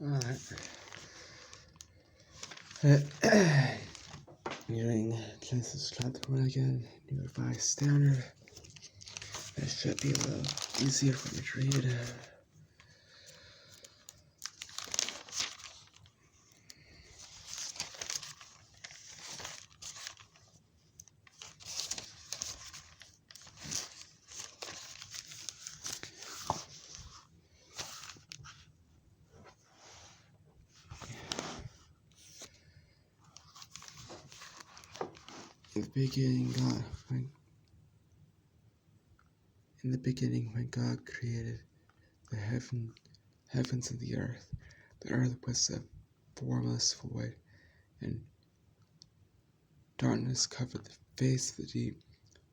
Alright. Using Genesis chapter 1 again, new revised standard. It should be a little easier for me to read. In the beginning, when God created the heavens and the earth was a formless void, and darkness covered the face of the deep,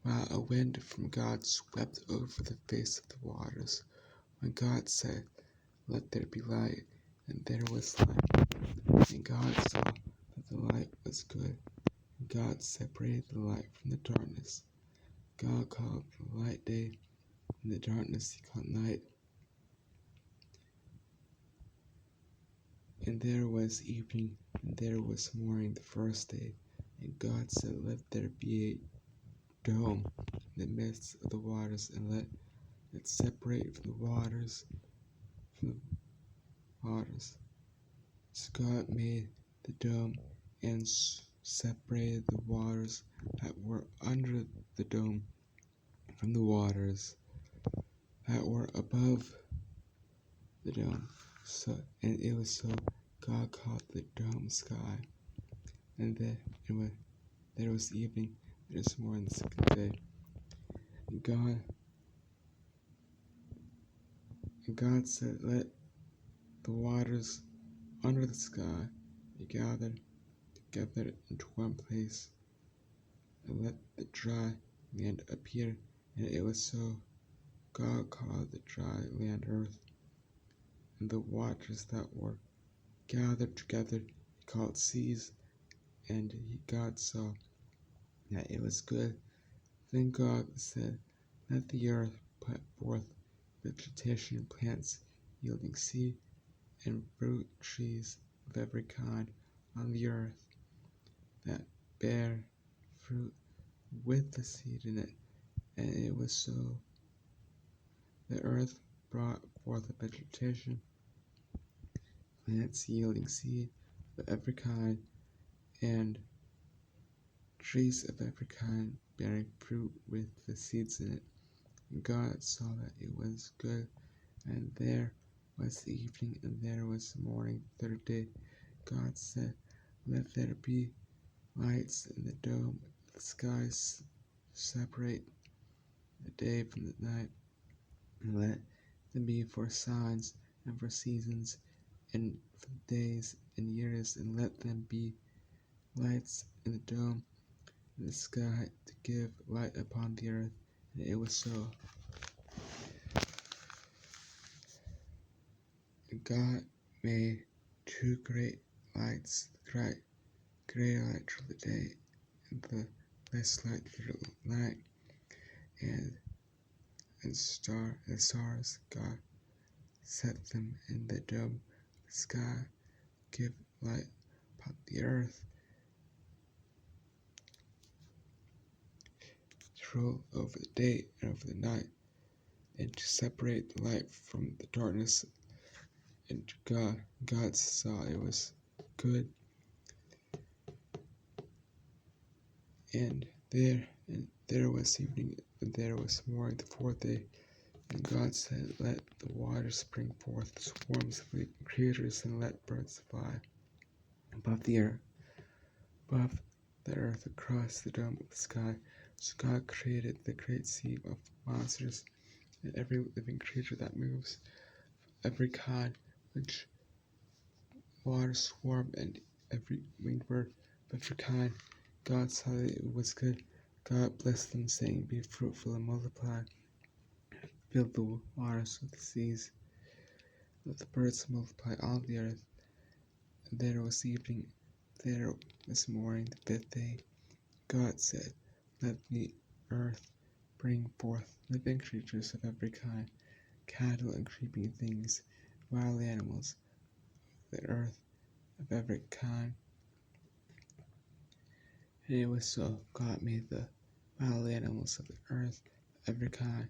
while a wind from God swept over the face of the waters. When God said, "Let there be light," and there was light. And God saw that the light was good. And God separated the light from the darkness. God called the light day, and the darkness he called night. And there was evening, and there was morning the first day. And God said, "Let there be a dome in the midst of the waters, and let it separate from the waters. So God made the dome and separated the waters that were under the dome from the waters that were above the dome. And it was so. God called the dome sky. And when there was evening, there was morning the second day. And God said, "Let the waters under the sky be gathered together into one place, and let the dry land appear." And it was so. God called the dry land earth, and the waters that were gathered together he called seas. And God saw that it was good. Then God said, "Let the earth put forth vegetation, plants yielding seed, and fruit trees of every kind on the earth that bear fruit with the seed in it." And it was so. The earth brought forth a vegetation, plants yielding seed of every kind, and trees of every kind bearing fruit with the seeds in it. And God saw that it was good. And there was the evening, and there was the morning, the third day. God said, "Let there be lights in the dome of the skies, separate the day from the night, and let them be for signs and for seasons, and for days and years, and let them be lights in the dome in the sky to give light upon the earth." And it was so. And God made two great lights, the great light for the day, and the less light for the night, and stars. God set them in the dome of the sky, give light upon the earth, to rule over the day and over the night, and to separate the light from the darkness. And God saw it was good. And there was evening, and there was morning the fourth day. And God said, "Let the waters spring forth swarms of living creatures, and let birds fly above the earth across the dome of the sky." So God created the great sea of monsters, and every living creature that moves, every kind which water swarm, and every winged bird of every kind. God saw that it was good. God blessed them, saying, "Be fruitful and multiply, fill the waters of the seas, let the birds multiply on the earth." And there was evening, there was morning the fifth day. God said, "Let the earth bring forth living creatures of every kind, cattle and creeping things, wild animals the earth of every kind. And it was so. God made the wild animals of the earth of every kind,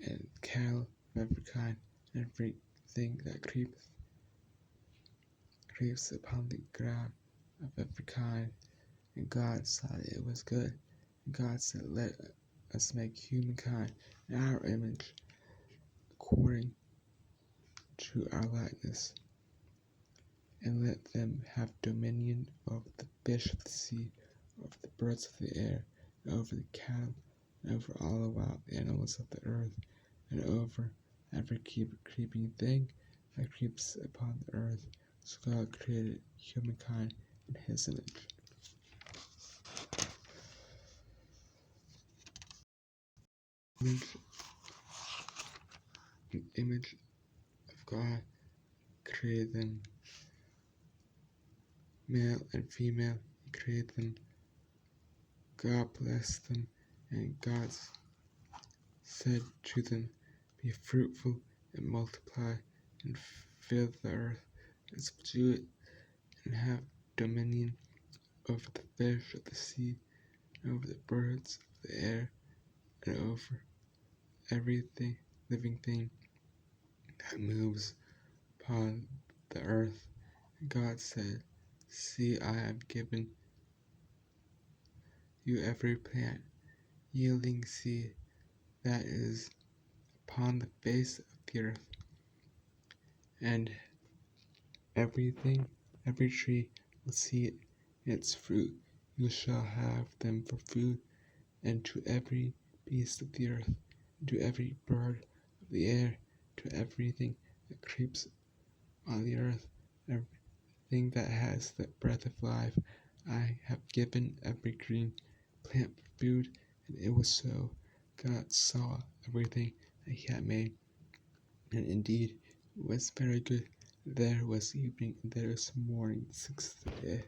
and cattle of every kind, and everything that creeps upon the ground of every kind. And God saw that it was good. And God said, let us make humankind in our image, according to our likeness, and let them have dominion over the fish of the sea, over the birds of the air, and over the cattle, and over all the wild animals of the earth, and over every creeping thing that creeps upon the earth. So God created humankind in his image. Image of God created them, male and female. He created them. God blessed them, and God said to them, be fruitful and multiply, and fill the earth, and subdue it, and have dominion over the fish of the sea, and over the birds of the air, and over everything living thing that moves upon the earth. And God said, see, I have given you every plant yielding seed that is upon the face of the earth, and every tree will see its fruit. You shall have them for food, and to every beast of the earth, and to every bird of the air, to everything that creeps on the earth, everything that has the breath of life, I have given every green plant for food. And it was so. God saw everything that he had made, and indeed it was very good. There was evening, and there was morning, the sixth day.